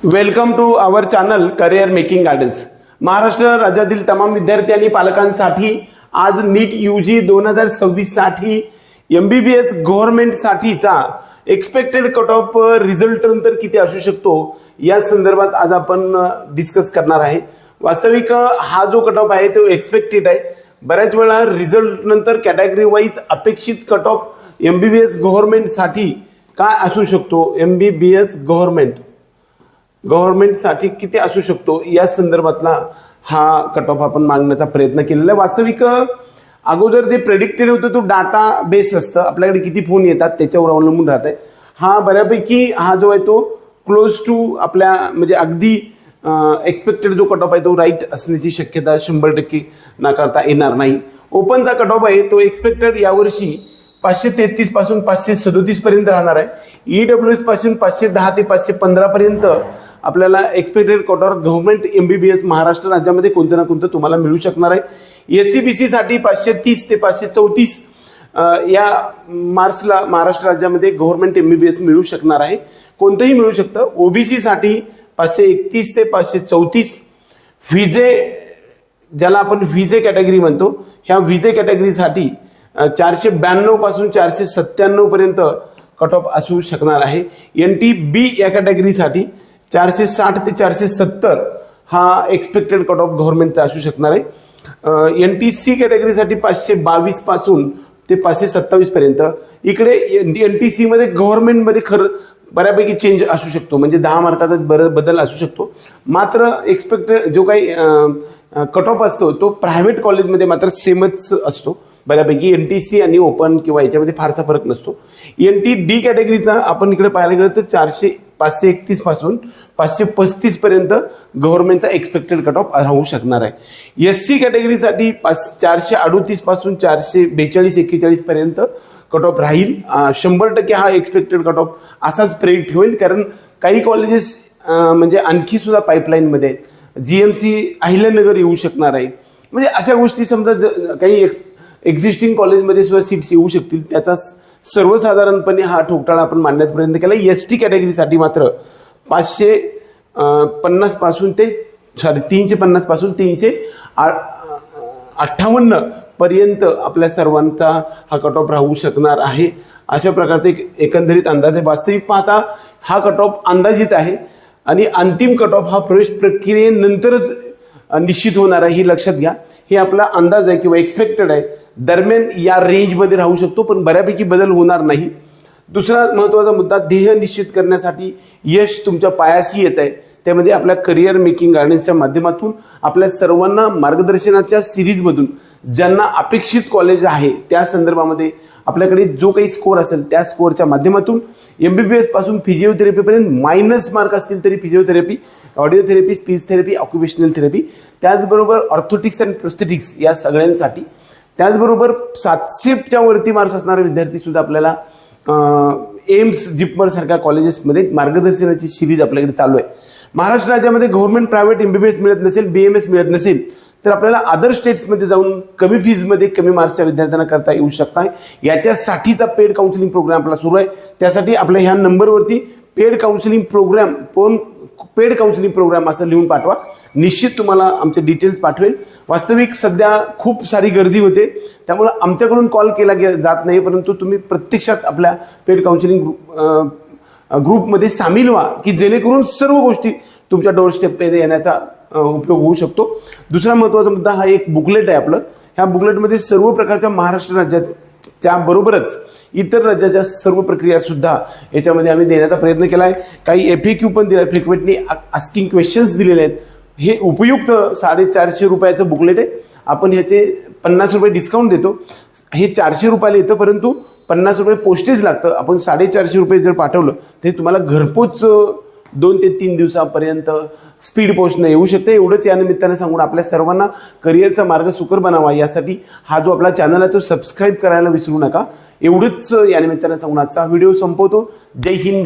Welcome to our channel career making gardens. Maharashtra राज्यातील तमाम विद्यार्थी आणि पालकांसाठी आज नीट यूजी 2026 साठी MBBS गव्हर्नमेंट साठीचा एक्सपेक्टेड कट ऑफ रिझल्ट नंतर किती असू शकतो या संदर्भात आज आपण डिस्कस करणार आहे। वास्तविक हा जो कट ऑफ आहे तो एक्सपेक्टेड आहे। बऱ्याच वेळा रिझल्ट नंतर कॅटेगरी वाईज अपेक्षित कट ऑफ MBBS गव्हर्नमेंट साठी काय असू शकतो, MBBS गव्हर्नमेंट साठी किती असू शकतो या संदर्भातला हा कट ऑफ आपण मागण्याचा प्रयत्न केलेला आहे। वास्तविक अगोदर जे प्रेडिक्टेड होतं तो डाटा बेस असतं, आपल्याकडे किती फोन येतात त्याच्यावर अवलंबून राहत आहे। हा बऱ्यापैकी हा जो आहे तो क्लोज टू आपल्या म्हणजे अगदी एक्सपेक्टेड जो कट ऑफ आहे तो राईट असण्याची शक्यता 100% नाकारता येणार नाही। ओपनचा कट ऑफ आहे तो एक्सपेक्टेड यावर्षी 533 पासून 537 पर्यंत राहणार आहे। EWS पासून 510 ते 515 पर्यंत आपल्याला expected cut off government MBBS Maharashtra राज्यामध्ये कोणतं ना कोणतं तुम्हाला मिळू शकणार आहे। SCBC साठी 530 ते 534 या मार्चला महाराष्ट्र राज्यामध्ये गव्हर्नमेंट MBBS मिळू शकणार आहे, कोणतंही मिळू शकतं। OBC साठी 531 ते 534, व्हीजे ज्याला आपण व्हीजे कॅटेगरी म्हणतो, ह्या व्हीजे कॅटेगरीसाठी 492 पासून 497 पर्यंत कट ऑफ असू शकणार आहे। NTB या कॅटेगरीसाठी 460 ते 470 हा एक्सपेक्टेड कट ऑफ गव्हर्नमेंटचा असू शकणार आहे। NTC कॅटेगरीसाठी 522 पासून ते 527 पर्यंत। इकडे NTC मध्ये गव्हर्नमेंटमध्ये खरं बऱ्यापैकी चेंज असू शकतो, म्हणजे 10 मार्काचा बदल असू शकतो। मात्र एक्सपेक्टेड जो काही कट ऑफ असतो तो प्रायव्हेट कॉलेजमध्ये मात्र सेमच असतो बऱ्यापैकी। NTC आणि ओपन किंवा याच्यामध्ये फारसा फरक नसतो। NTD कॅटेगरीचा आपण इकडे पाहायला गेलं तर 531 पासून 535 पर्यंत गव्हर्नमेंटचा एक्सपेक्टेड कट ऑफ राहू शकणार आहे। SC कॅटेगरीसाठी 438 पासून 442-41 पर्यंत कट ऑफ राहील। 100% हा एक्सपेक्टेड कट ऑफ असाच प्रेडिक्ट होईल, कारण काही कॉलेजेस म्हणजे आणखी सुद्धा पाईपलाईनमध्ये आहेत। GMC अहिल्यानगर येऊ शकणार आहे, म्हणजे अशा गोष्टी समजा काही एक्झिस्टिंग कॉलेजमध्ये सुद्धा सीट्स येऊ शकतील, त्याचा सर्वसाधारणपणे हा ठोकताळा आपण मांडण्याचा प्रयत्न केला। ST कॅटेगरीसाठी मात्र 550 पासून ते 350 पासून 358 पर्यंत आपल्या सर्वांचा हा कट ऑफ राहू शकणार आहे। अशा प्रकारचे एकंदरीत अंदाज आहे। वास्तविक पाहता हा कट ऑफ अंदाजित आहे आणि अंतिम कट ऑफ हा प्रवेश प्रक्रियेनंतरच निश्चित होणार आहे, ही लक्षात घ्या। हे आपला अंदाज आहे किंवा एक्सपेक्टेड आहे, दरम्यान या रेंजमध्ये राहू शकतो, पण बऱ्यापैकी बदल होणार नाही। दुसरा महत्त्वाचा मुद्दा, ध्येय निश्चित करण्यासाठी यश तुमच्या पायाशी येत आहे, त्यामध्ये आपल्या करिअर मेकिंग गार्डन्सच्या माध्यमातून आपल्या सर्वांना मार्गदर्शनाच्या सिरीजमधून ज्यांना अपेक्षित कॉलेज आहे त्या संदर्भामध्ये आपल्याकडे जो काही स्कोअर असेल त्या स्कोअरच्या माध्यमातून MBBS पासून फिजिओथेरपीपर्यंत मायनस मार्क असतील तरी physiotherapy, audio therapy, speech therapy, occupational therapy, त्याचबरोबर ऑर्थोटिक्स अँड प्रोस्थेटिक्स या सगळ्यांसाठी, त्याचबरोबर 700च्या वरती मार्क्स असणारे विद्यार्थी सुद्धा आपल्याला एम्स, जिपमर सारख्या कॉलेजेसमध्ये मार्गदर्शनाची सिरीज आपल्याकडे चालू आहे। महाराष्ट्र राज्यामध्ये गव्हर्नमेंट प्रायव्हेट MBBS मिळत नसेल, BMS मिळत नसेल तर आपल्याला अदर स्टेट्समध्ये जाऊन कमी फीजमध्ये कमी मार्क्सच्या विद्यार्थ्यांना करता येऊ शकता। याच्यासाठीचा पेड काउन्सिलिंग प्रोग्राम आपला सुरू आहे। त्यासाठी आपल्या ह्या नंबरवरती पेड काउन्सिलिंग प्रोग्राम असं लिहून पाठवा, निश्चित तुम्हाला आमचे डिटेल्स पाठवेल। वास्तविक सध्या खूप सारी गर्दी होते, त्यामुळे आमच्याकडून कॉल केला जात नाही, परंतु तुम्ही प्रत्यक्षात आपल्या पेड काउन्सिलिंग ग्रुपमध्ये सामील व्हा, की जेणेकरून सर्व गोष्टी तुमच्या डोरस्टेपमध्ये येण्याचा उपयोग होऊ शकतो। दुसरा महत्त्वाचा मुद्दा, हा एक बुकलेट आहे आपलं। ह्या बुकलेटमध्ये सर्व प्रकारच्या महाराष्ट्र राज्याच्या बरोबरच इतर राज्याच्या सर्व प्रक्रिया सुद्धा याच्यामध्ये आम्ही देण्याचा प्रयत्न केला आहे। काही FAQ पण दिला, फ्रिक्वेंटली आस्किंग क्वेश्चन्स दिलेले आहेत। हे उपयुक्त 450 रुपयाचं बुकलेट आहे। आपण ह्याचे 50 रुपये डिस्काउंट देतो। हे 400 रुपयाला येतं, परंतु 50 रुपये पोस्टेज लागतं। आपण 450 रुपये जर पाठवलं तरी तुम्हाला घरपोच 2 ते 3 दिवसापर्यंत स्पीड पोस्टनं येऊ शकते। एवढंच या निमित्ताने सांगून आपल्या सर्वांना करिअरचा मार्ग सुकर बनावा यासाठी हा जो आपला चॅनल आहे तो सबस्क्राईब करायला विसरू नका। एवढंच या निमित्ताने सांगून आजचा व्हिडिओ संपवतो। जय हिंद।